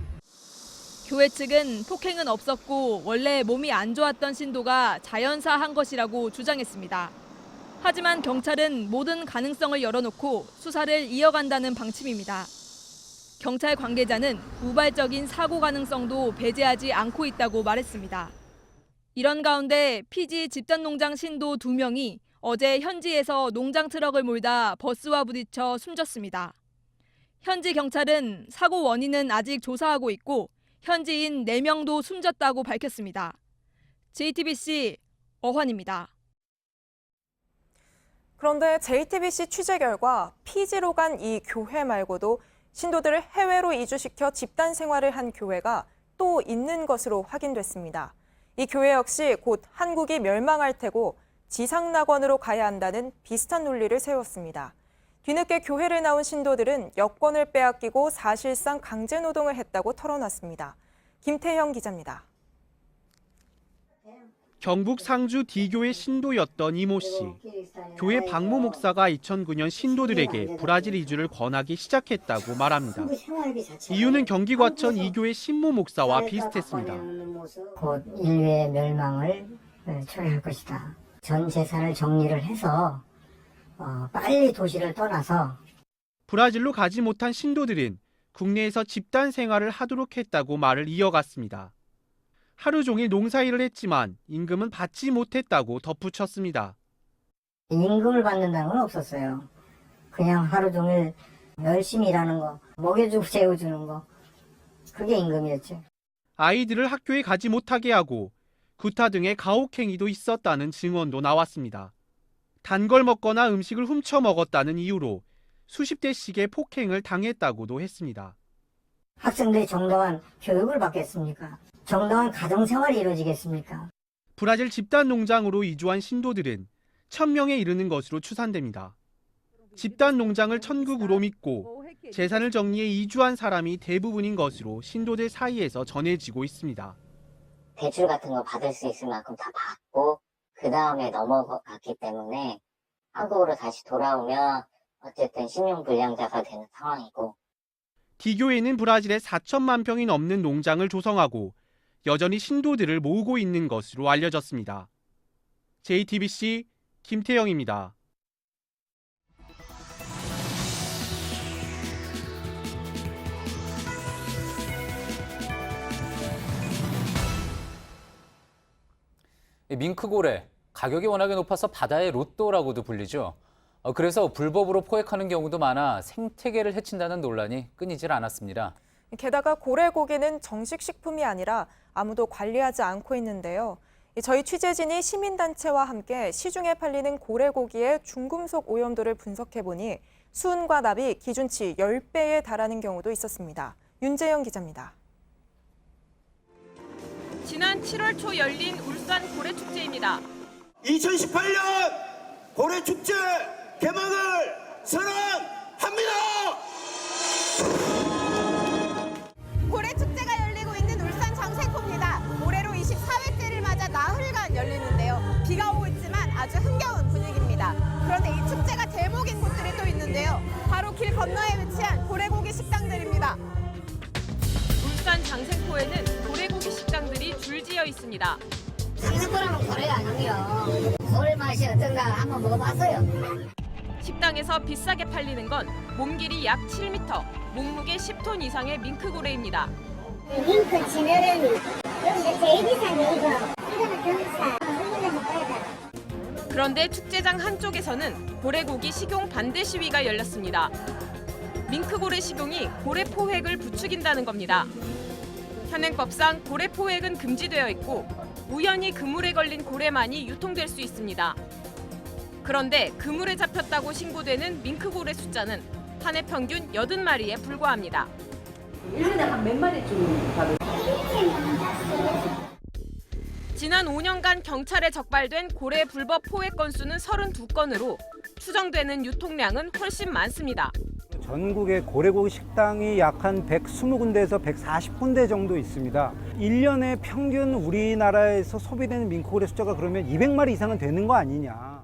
교회 측은 폭행은 없었고 원래 몸이 안 좋았던 신도가 자연사한 것이라고 주장했습니다. 하지만 경찰은 모든 가능성을 열어놓고 수사를 이어간다는 방침입니다. 경찰 관계자는 우발적인 사고 가능성도 배제하지 않고 있다고 말했습니다. 이런 가운데 피지 집단농장 신도 2명이 어제 현지에서 농장 트럭을 몰다 버스와 부딪혀 숨졌습니다. 현지 경찰은 사고 원인은 아직 조사하고 있고 현지인 4명도 숨졌다고 밝혔습니다. JTBC 어환입니다. 그런데 JTBC 취재 결과 피지로 간 이 교회 말고도 신도들을 해외로 이주시켜 집단 생활을 한 교회가 또 있는 것으로 확인됐습니다. 이 교회 역시 곧 한국이 멸망할 테고 지상낙원으로 가야 한다는 비슷한 논리를 세웠습니다. 뒤늦게 교회를 나온 신도들은 여권을 빼앗기고 사실상 강제노동을 했다고 털어놨습니다. 김태형 기자입니다. 경북 상주 D교회 신도였던 이모 씨. 교회 박모 목사가 2009년 신도들에게 브라질 이주를 권하기 시작했다고 말합니다. 이유는 경기 과천 이교회 신모 목사와 비슷했습니다. 곧 인류의 멸망을 초래할 것이다. 전 재산을 정리를 해서 빨리 도시를 떠나서 브라질로 가지 못한 신도들은 국내에서 집단 생활을 하도록 했다고 말을 이어갔습니다. 하루 종일 농사일을 했지만 임금은 받지 못했다고 덧붙였습니다. 임금을 받는다는 건 없었어요. 그냥 하루 종일 열심히 일하는 거, 먹여주고 재워주는 거, 그게 임금이었죠. 아이들을 학교에 가지 못하게 하고 구타 등의 가혹행위도 있었다는 증언도 나왔습니다. 단 걸 먹거나 음식을 훔쳐 먹었다는 이유로 수십 대씩의 폭행을 당했다고도 했습니다. 학생들이 정당한 교육을 받겠습니까? 정당한 가정생활이 이루어지겠습니까? 브라질 집단 농장으로 이주한 신도들은 1000명에 이르는 것으로 추산됩니다. 집단 농장을 천국으로 믿고 재산을 정리해 이주한 사람이 대부분인 것으로 신도들 사이에서 전해지고 있습니다. 대출 같은 거 받을 수 있을 만큼 다 받고 그 다음에 넘어갔기 때문에 한국으로 다시 돌아오면 어쨌든 신용불량자가 되는 상황이고, 디교에는 브라질에 4천만 평이 넘는 농장을 조성하고 여전히 신도들을 모으고 있는 것으로 알려졌습니다. JTBC 김태영입니다. 밍크고래, 가격이 워낙에 높아서 바다의 로또라고도 불리죠. 그래서 불법으로 포획하는 경우도 많아 생태계를 해친다는 논란이 끊이질 않았습니다. 게다가 고래고기는 정식 식품이 아니라 아무도 관리하지 않고 있는데요. 저희 취재진이 시민단체와 함께 시중에 팔리는 고래고기의 중금속 오염도를 분석해보니 수은과 납이 기준치 10배에 달하는 경우도 있었습니다. 윤재영 기자입니다. 지난 7월 초 열린 울산 고래축제입니다. 2018년 고래축제 개막을 선언합니다. 고래축제가 열리고 있는 울산 장생포입니다. 올해로 24회째를 맞아 나흘간 열리는데요. 비가 오고 있지만 아주 흥겨운 분위기입니다. 그런데 이 축제가 대목인 곳들이 또 있는데요. 바로 길 건너에 위치한 고래고기 식당들입니다. 울산 장생포에는 고래고기 식당들이 줄지어 있습니다. 장생포라면 고래가 아니고요. 고래 맛이 어떤가 한번 먹어봤어요. 식당에서 비싸게 팔리는 건 몸길이 약 7m, 몸무게 10톤 이상의 밍크고래입니다. 밍크 지면은 여기가 제일 비싼 게 이거. 이거는 경사. 그런데 축제장 한쪽에서는 고래고기 식용 반대 시위가 열렸습니다. 밍크고래 식용이 고래 포획을 부추긴다는 겁니다. 현행법상 고래 포획은 금지되어 있고 우연히 그물에 걸린 고래만이 유통될 수 있습니다. 그런데 그물에 잡혔다고 신고되는 밍크고래 숫자는 한 해 평균 80마리에 불과합니다. 1년에 한 몇 마리쯤 잡아요? 지난 5년간 경찰에 적발된 고래 불법 포획 건수는 32건으로 추정되는 유통량은 훨씬 많습니다. 전국에 고래고기 식당이 약 한 120군데에서 140군데 정도 있습니다. 1년에 평균 우리나라에서 소비되는 밍크고래 숫자가 그러면 200마리 이상은 되는 거 아니냐.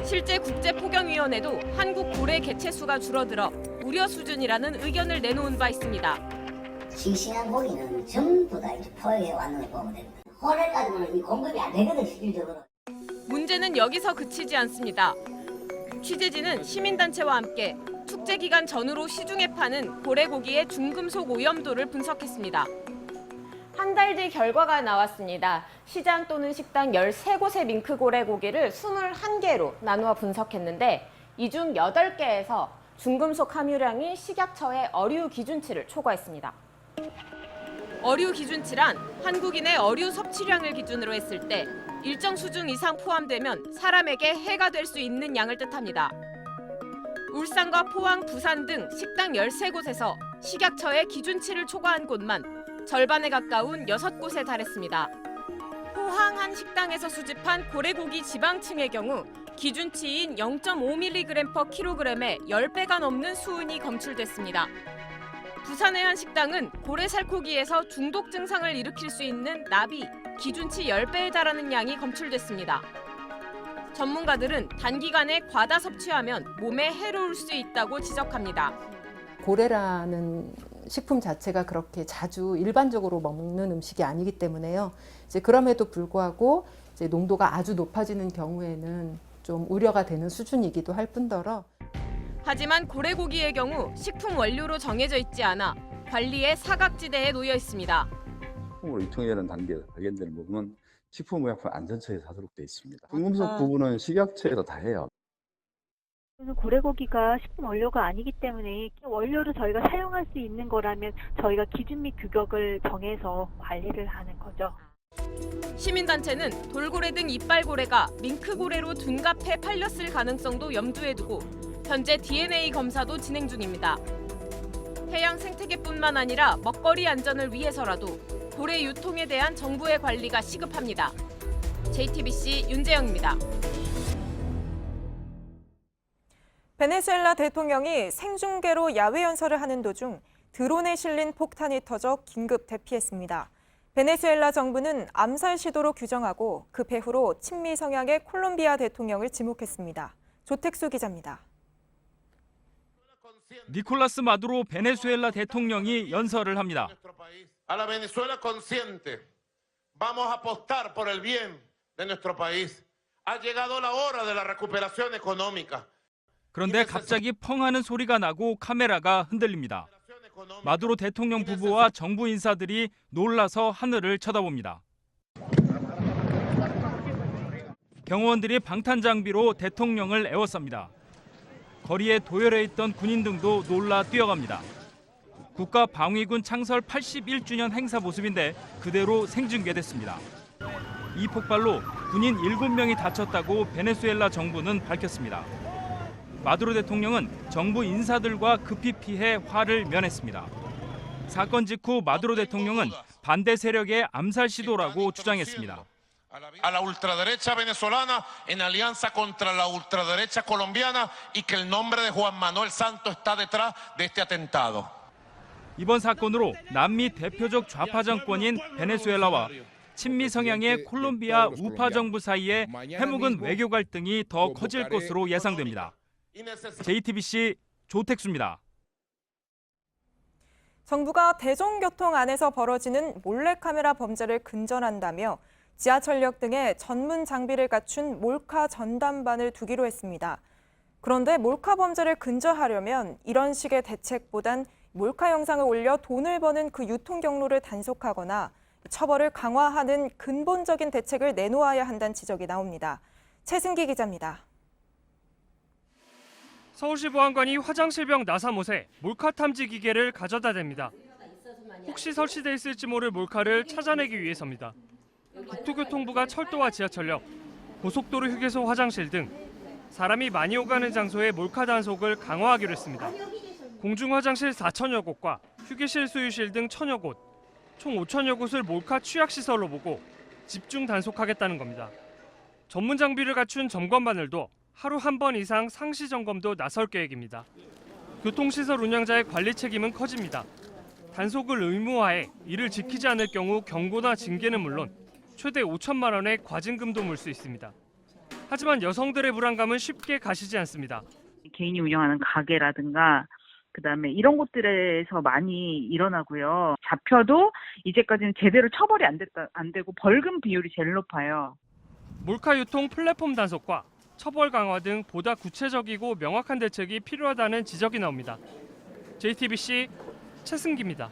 실제 국제포경위원회도 한국 고래 개체 수가 줄어들어 우려 수준이라는 의견을 내놓은 바 있습니다. 싱싱한 고기는 전부 다 이제 포획해 왔는 걸 보면 됩니다. 호래까지는 이 공급이 안 되거든, 실질적으로. 문제는 여기서 그치지 않습니다. 취재진은 시민단체와 함께 축제 기간 전후로 시중에 파는 고래고기의 중금속 오염도를 분석했습니다. 한 달 뒤 결과가 나왔습니다. 시장 또는 식당 13곳의 밍크고래 고기를 21개로 나누어 분석했는데 이 중 8개에서 중금속 함유량이 식약처의 어류 기준치를 초과했습니다. 어류 기준치란 한국인의 어류 섭취량을 기준으로 했을 때 일정 수준 이상 포함되면 사람에게 해가 될 수 있는 양을 뜻합니다. 울산과 포항, 부산 등 식당 13곳에서 식약처의 기준치를 초과한 곳만 절반에 가까운 6곳에 달했습니다. 포항 한 식당에서 수집한 고래고기 지방층의 경우 기준치인 0.5mg/kg에 10배가 넘는 수은이 검출됐습니다. 부산의 한 식당은 고래 살코기에서 중독 증상을 일으킬 수 있는 납이 기준치 10배에 달하는 양이 검출됐습니다. 전문가들은 단기간에 과다 섭취하면 몸에 해로울 수 있다고 지적합니다. 고래라는 식품 자체가 그렇게 자주 일반적으로 먹는 음식이 아니기 때문에요. 이제 그럼에도 불구하고 이제 농도가 아주 높아지는 경우에는 좀 우려가 되는 수준이기도 할 뿐더러 하지만 고래고기의 경우 식품 원료로 정해져 있지 않아 관리의 사각지대에 놓여 있습니다. 식품으로 유통되는 단계에 발견되는 부분은 식품의약품안전처에서 하도록 되어 있습니다. 중금속 부분은 식약처에서 다 해요. 고래고기가 식품 원료가 아니기 때문에 원료로 저희가 사용할 수 있는 거라면 저희가 기준 및 규격을 정해서 관리를 하는 거죠. 시민단체는 돌고래 등 이빨고래가 밍크고래로 둔갑해 팔렸을 가능성도 염두에 두고 현재 DNA 검사도 진행 중입니다. 해양 생태계뿐만 아니라 먹거리 안전을 위해서라도 고래 유통에 대한 정부의 관리가 시급합니다. JTBC 윤재영입니다. 베네수엘라 대통령이 생중계로 야외 연설을 하는 도중 드론에 실린 폭탄이 터져 긴급 대피했습니다. 베네수엘라 정부는 암살 시도로 규정하고 그 배후로 친미 성향의 콜롬비아 대통령을 지목했습니다. 조택수 기자입니다. 니콜라스 마두로 베네수엘라 대통령이 연설을 합니다. A la Venezuela consciente, vamos a apostar por el bien de nuestro país. Ha llegado la hora de la recuperación económica. 그런데 갑자기 펑 하는 소리가 나고 카메라가 흔들립니다. 마두로 대통령 부부와 정부 인사들이 놀라서 하늘을 쳐다봅니다. 경호원들이 방탄 장비로 대통령을 에워쌉니다. 거리에 도열해 있던 군인 등도 놀라 뛰어갑니다. 국가방위군 창설 81주년 행사 모습인데 그대로 생중계됐습니다. 이 폭발로 군인 7명이 다쳤다고 베네수엘라 정부는 밝혔습니다. 마두로 대통령은 정부 인사들과 급히 피해 화를 면했습니다. 사건 직후 마두로 대통령은 반대 세력의 암살 시도라고 주장했습니다. A la ultraderecha venezolana en alianza contra la ultraderecha colombiana y que el nombre de Juan Manuel Santos está detrás de este atentado. 이번 사건으로 남미 대표적 좌파 정권인 베네수엘라와 친미 성향의 콜롬비아 우파 정부 사이에 해묵은 외교 갈등이 더 커질 것으로 예상됩니다. JTBC 조택수입니다. 정부가 대중교통 안에서 벌어지는 몰래카메라 범죄를 근절한다며 지하철역 등에 전문 장비를 갖춘 몰카 전담반을 두기로 했습니다. 그런데 몰카 범죄를 근절하려면 이런 식의 대책보단 몰카 영상을 올려 돈을 버는 그 유통 경로를 단속하거나 처벌을 강화하는 근본적인 대책을 내놓아야 한다는 지적이 나옵니다. 최승기 기자입니다. 서울시 보안관이 화장실병 나사못에 몰카 탐지 기계를 가져다 댑니다. 혹시 설치돼 있을지 모를 몰카를 찾아내기 위해서입니다. 국토교통부가 철도와 지하철역, 고속도로 휴게소 화장실 등 사람이 많이 오가는 장소의 몰카 단속을 강화하기로 했습니다. 공중화장실 4천여 곳과 휴게실 수유실 등 1,000여 곳, 총 5천여 곳을 몰카 취약시설로 보고 집중 단속하겠다는 겁니다. 전문 장비를 갖춘 점검반들도 하루 한 번 이상 상시 점검도 나설 계획입니다. 교통시설 운영자의 관리 책임은 커집니다. 단속을 의무화해 이를 지키지 않을 경우 경고나 징계는 물론 최대 5천만 원의 과징금도 물 수 있습니다. 하지만 여성들의 불안감은 쉽게 가시지 않습니다. 개인이 운영하는 가게라든가 그다음에 이런 곳들에서 많이 일어나고요. 잡혀도 이제까지는 제대로 처벌이 안 되고 벌금 비율이 제일 높아요. 몰카 유통 플랫폼 단속과 처벌 강화 등 보다 구체적이고 명확한 대책이 필요하다는 지적이 나옵니다. JTBC 최승기입니다.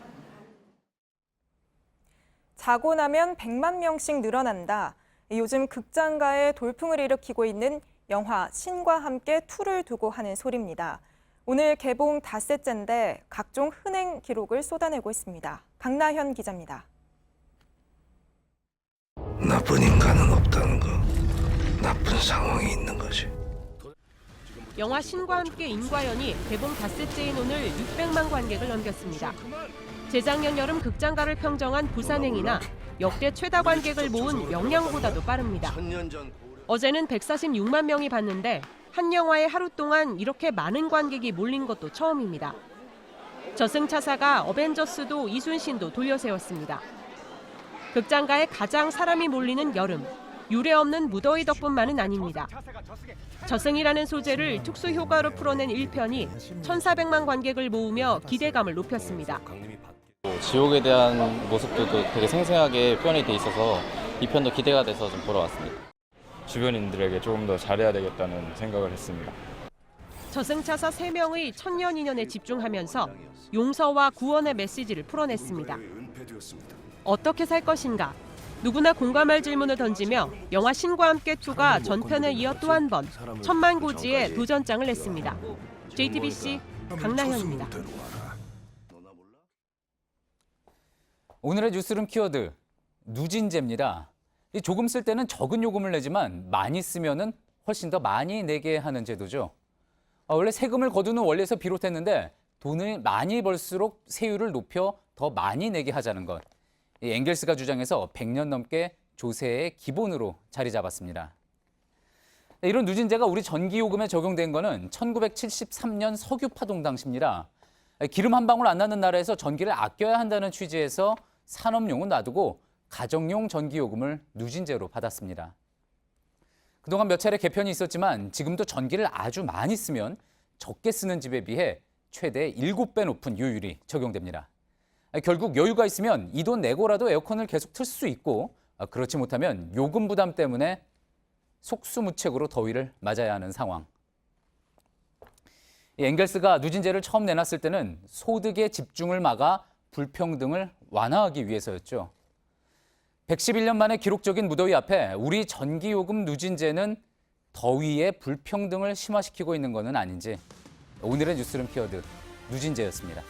자고 나면 100만 명씩 늘어난다. 요즘 극장가에 돌풍을 일으키고 있는 영화 신과 함께 2를 두고 하는 소리입니다. 오늘 개봉 닷새째인데 각종 흥행 기록을 쏟아내고 있습니다. 강나현 기자입니다. 나쁜 인간은 없다는 거, 나쁜 상황이 있는 거지. 영화 신과 함께 인과연이 개봉 닷새째인 오늘 600만 관객을 넘겼습니다. 재작년 여름 극장가를 평정한 부산행이나 역대 최다 관객을 모은 명량보다도 빠릅니다. 어제는 146만 명이 봤는데 한 영화에 하루 동안 이렇게 많은 관객이 몰린 것도 처음입니다. 저승차사가 어벤져스도 이순신도 돌려세웠습니다. 극장가에 가장 사람이 몰리는 여름, 유례없는 무더위 덕분만은 아닙니다. 저승이라는 소재를 특수 효과로 풀어낸 1편이 1,400만 관객을 모으며 기대감을 높였습니다. 지옥에 대한 모습들도 되게 생생하게 표현이 돼 있어서 이 편도 기대가 돼서 좀 보러 왔습니다. 주변인들에게 조금 더 잘해야 되겠다는 생각을 했습니다. 저승차사 3명의 천년 인연에 집중하면서 용서와 구원의 메시지를 풀어냈습니다. 어떻게 살 것인가? 누구나 공감할 질문을 던지며 영화 신과 함께 2가 전편에 이어 또 한 번 천만고지에 도전장을 냈습니다. JTBC 강나현입니다. 오늘의 뉴스룸 키워드 누진제입니다. 조금 쓸 때는 적은 요금을 내지만 많이 쓰면은 훨씬 더 많이 내게 하는 제도죠. 원래 세금을 거두는 원리에서 비롯했는데 돈을 많이 벌수록 세율을 높여 더 많이 내게 하자는 것. 엥겔스가 주장해서 100년 넘게 조세의 기본으로 자리 잡았습니다. 이런 누진제가 우리 전기요금에 적용된 거는 1973년 석유 파동 당시입니다. 기름 한 방울 안 나는 나라에서 전기를 아껴야 한다는 취지에서 산업용은 놔두고 가정용 전기요금을 누진제로 받았습니다. 그동안 몇 차례 개편이 있었지만 지금도 전기를 아주 많이 쓰면 적게 쓰는 집에 비해 최대 7배 높은 요율이 적용됩니다. 결국 여유가 있으면 이 돈 내고라도 에어컨을 계속 틀 수 있고 그렇지 못하면 요금 부담 때문에 속수무책으로 더위를 맞아야 하는 상황. 엥겔스가 누진제를 처음 내놨을 때는 소득의 집중을 막아 불평등을 완화하기 위해서였죠. 111년 만에 기록적인 무더위 앞에 우리 전기요금 누진제는 더위의 불평등을 심화시키고 있는 것은 아닌지 오늘의 뉴스룸 키워드 누진제였습니다.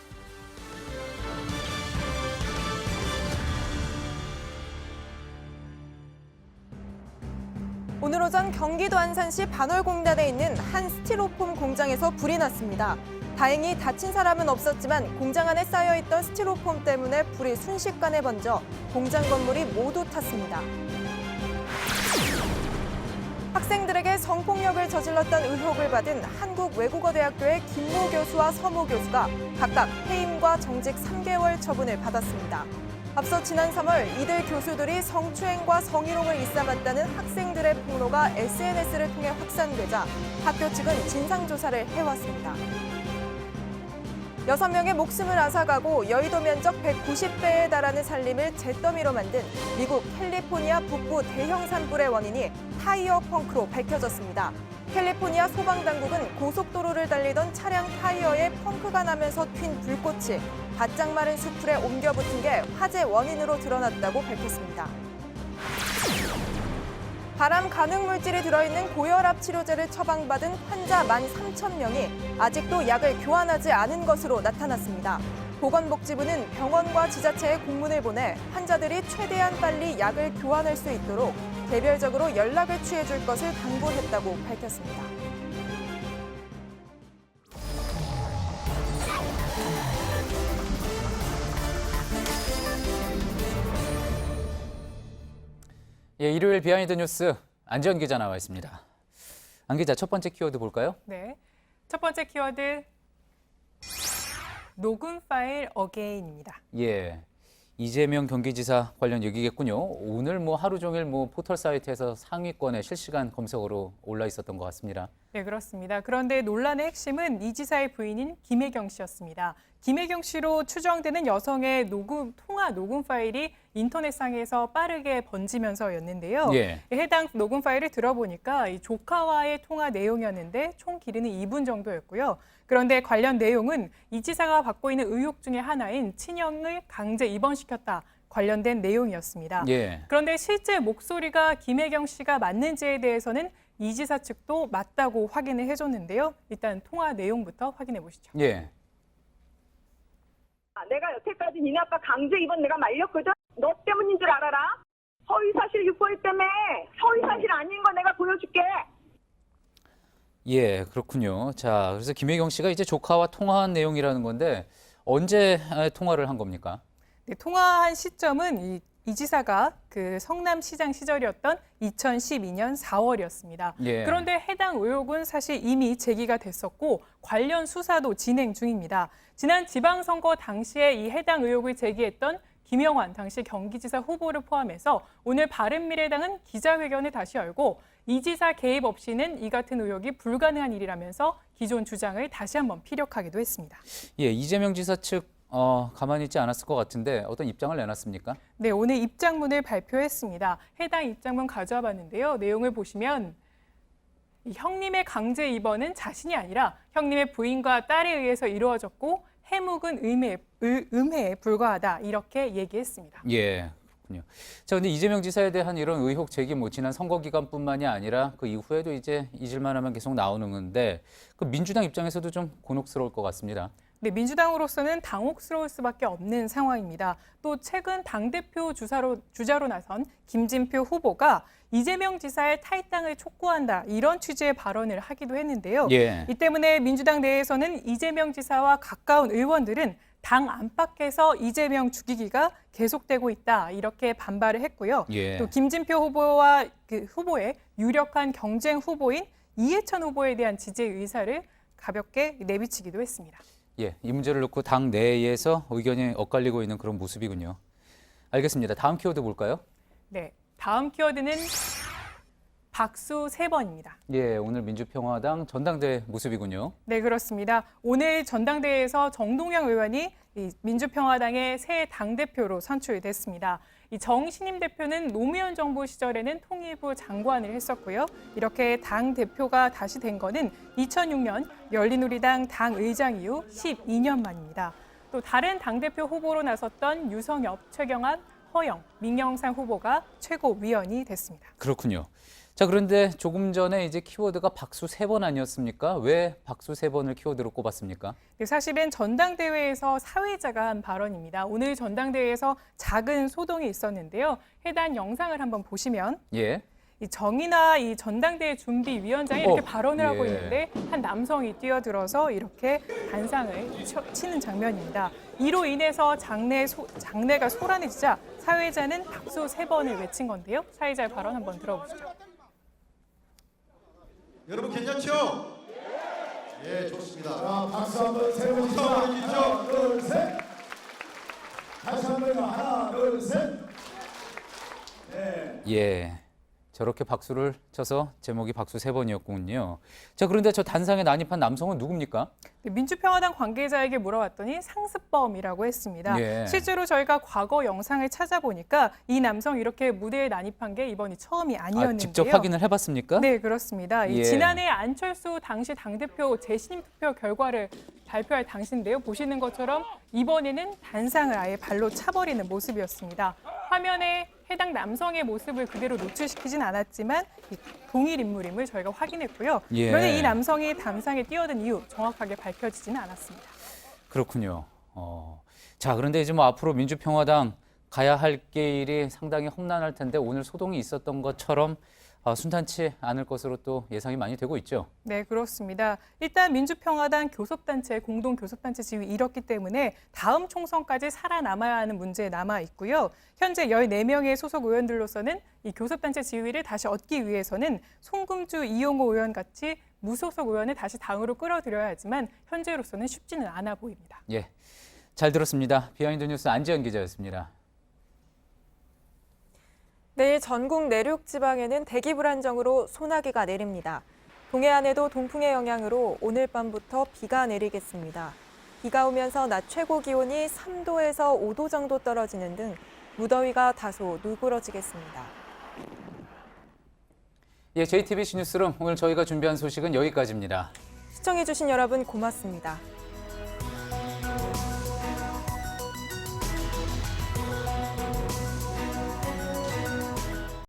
오늘 오전 경기도 안산시 반월공단에 있는 한 스티로폼 공장에서 불이 났습니다. 다행히 다친 사람은 없었지만 공장 안에 쌓여있던 스티로폼 때문에 불이 순식간에 번져 공장 건물이 모두 탔습니다. 학생들에게 성폭력을 저질렀던 의혹을 받은 한국외국어대학교의 김모 교수와 서모 교수가 각각 해임과 정직 3개월 처분을 받았습니다. 앞서 지난 3월 이들 교수들이 성추행과 성희롱을 일삼았다는 학생들의 폭로가 SNS를 통해 확산되자 학교 측은 진상조사를 해왔습니다. 6명의 목숨을 앗아가고 여의도 면적 190배에 달하는 산림을 잿더미로 만든 미국 캘리포니아 북부 대형 산불의 원인이 타이어 펑크로 밝혀졌습니다. 캘리포니아 소방당국은 고속도로를 달리던 차량 타이어에 펑크가 나면서 튄 불꽃이 바짝 마른 수풀에 옮겨 붙은 게 화재 원인으로 드러났다고 밝혔습니다. 발암 가능 물질이 들어있는 고혈압 치료제를 처방받은 환자 13,000명이 아직도 약을 교환하지 않은 것으로 나타났습니다. 보건복지부는 병원과 지자체에 공문을 보내 환자들이 최대한 빨리 약을 교환할 수 있도록 개별적으로 연락을 취해줄 것을 당부했다고 밝혔습니다. 일요일 비하인드 뉴스 안지연 기자 나와 있습니다. 안 기자, 첫 번째 키워드 볼까요? 네, 첫 번째 키워드 녹음 파일 어게인입니다. 이재명 경기지사 관련 얘기겠군요. 오늘 하루 종일 포털 사이트에서 상위권에 실시간 검색어로 올라 있었던 것 같습니다. 네, 그렇습니다. 그런데 논란의 핵심은 이 지사의 부인인 김혜경 씨였습니다. 김혜경 씨로 추정되는 여성의 통화 녹음 파일이 인터넷상에서 빠르게 번지면서였는데요. 해당 녹음 파일을 들어보니까 이 조카와의 통화 내용이었는데 총 길이는 2분 정도였고요. 그런데 관련 내용은 이 지사가 받고 있는 의혹 중에 하나인 친형을 강제 입원시켰다 관련된 내용이었습니다. 그런데 실제 목소리가 김혜경 씨가 맞는지에 대해서는 이 지사 측도 맞다고 확인을 해줬는데요. 일단 통화 내용부터 확인해 보시죠. 내가 여태까지 니네 아빠 강제 입원 내가 말렸거든? 너 때문인 줄 알아라? 허위사실 유포일 때문에 허위사실 아닌 거 내가 보여줄게. 그렇군요. 자, 그래서 김혜경 씨가 이제 조카와 통화한 내용이라는 건데 언제 통화를 한 겁니까? 네, 통화한 시점은 이 지사가 그 성남시장 시절이었던 2012년 4월이었습니다. 그런데 해당 의혹은 사실 이미 제기가 됐었고 관련 수사도 진행 중입니다. 지난 지방선거 당시에 이 해당 의혹을 제기했던 김영환 당시 경기지사 후보를 포함해서 오늘 바른미래당은 기자회견을 다시 열고 이 지사 개입 없이는 이 같은 의혹이 불가능한 일이라면서 기존 주장을 다시 한번 피력하기도 했습니다. 이재명 지사 측 가만히 있지 않았을 것 같은데 어떤 입장을 내놨습니까? 네, 오늘 입장문을 발표했습니다. 해당 입장문 가져와 봤는데요. 내용을 보시면 형님의 강제 입원은 자신이 아니라 형님의 부인과 딸에 의해서 이루어졌고 해묵은 음해에 불과하다 이렇게 얘기했습니다. 예. 그렇군요. 자, 근데 이재명 지사에 대한 이런 의혹 제기 지난 선거 기간뿐만이 아니라 그 이후에도 이제 잊을만 하면 계속 나오는 건데 그 민주당 입장에서도 좀 곤혹스러울 것 같습니다. 네, 민주당으로서는 당혹스러울 수밖에 없는 상황입니다. 또 최근 당대표 주자로 나선 김진표 후보가 이재명 지사의 탈당을 촉구한다 이런 취지의 발언을 하기도 했는데요. 예. 이 때문에 민주당 내에서는 이재명 지사와 가까운 의원들은 당 안팎에서 이재명 죽이기가 계속되고 있다 이렇게 반발을 했고요. 예. 또 김진표 후보와 그 후보의 유력한 경쟁 후보인 이해찬 후보에 대한 지지 의사를 가볍게 내비치기도 했습니다. 예, 이 문제를 놓고 당 내에서 의견이 엇갈리고 있는 그런 모습이군요. 알겠습니다. 다음 키워드 볼까요? 네, 다음 키워드는 박수 3번입니다. 예, 오늘 민주평화당 전당대회 모습이군요. 네, 그렇습니다. 오늘 전당대회에서 정동영 의원이 이 민주평화당의 새 당대표로 선출됐습니다. 이 정신임 대표는 노무현 정부 시절에는 통일부 장관을 했었고요. 이렇게 당 대표가 다시 된 거는 2006년 열린우리당 당의장 이후 12년 만입니다. 또 다른 당대표 후보로 나섰던 유성엽, 최경환, 허영, 민경상 후보가 최고위원이 됐습니다. 그렇군요. 자, 그런데 조금 전에 이제 키워드가 박수 3번 아니었습니까? 왜 박수 3번을 키워드로 꼽았습니까? 네, 사실은 전당대회에서 사회자가 한 발언입니다. 오늘 전당대회에서 작은 소동이 있었는데요. 해당 영상을 한번 보시면 예. 이 정인아 이 전당대회 준비위원장이 이렇게 발언을 하고 있는데 한 남성이 뛰어들어서 이렇게 단상을 치는 장면입니다. 이로 인해서 장내가 소란해지자 사회자는 박수 3번을 외친 건데요. 사회자의 발언 한번 들어보시죠. 여러분 괜찮죠? 예, 좋습니다. 자, 박수 한번 세 번 쳐주십시오. 하나, 둘, 셋. 다시 한번 하나, 둘, 셋. 네. 예. 저렇게 박수를 쳐서 제목이 박수 3번이었군요. 자, 그런데 저 단상에 난입한 남성은 누굽니까? 민주평화당 관계자에게 물어봤더니 상습범이라고 했습니다. 예. 실제로 저희가 과거 영상을 찾아보니까 이 남성이 이렇게 무대에 난입한 게 이번이 처음이 아니었는데요. 직접 확인을 해봤습니까? 네, 그렇습니다. 예. 지난해 안철수 당시 당대표 재신임 투표 결과를 발표할 당시인데요. 보시는 것처럼 이번에는 단상을 아예 발로 차버리는 모습이었습니다. 화면에 해당 남성의 모습을 그대로 노출시키진 않았지만 동일 인물임을 저희가 확인했고요. 예. 그런데 이 남성이 단상에 뛰어든 이유 정확하게 밝혀지지는 않았습니다. 그렇군요. 자, 그런데 이제 뭐 앞으로 민주평화당 가야 할 길이 상당히 험난할 텐데 오늘 소동이 있었던 것처럼 순탄치 않을 것으로 또 예상이 많이 되고 있죠. 네, 그렇습니다. 일단 민주평화당 교섭단체, 공동교섭단체 지위 잃었기 때문에 다음 총선까지 살아남아야 하는 문제에 남아 있고요. 현재 14명의 소속 의원들로서는 이 교섭단체 지위를 다시 얻기 위해서는 송금주, 이용호 의원 같이 무소속 의원을 다시 당으로 끌어들여야 하지만 현재로서는 쉽지는 않아 보입니다. 예, 잘 들었습니다. 비하인드 뉴스 안지연 기자였습니다. 내일 전국 내륙 지방에는 대기 불안정으로 소나기가 내립니다. 동해안에도 동풍의 영향으로 오늘 밤부터 비가 내리겠습니다. 비가 오면서 낮 최고 기온이 3도에서 5도 정도 떨어지는 등 무더위가 다소 누그러지겠습니다. 예, JTBC 뉴스룸 오늘 저희가 준비한 소식은 여기까지입니다. 시청해주신 여러분 고맙습니다.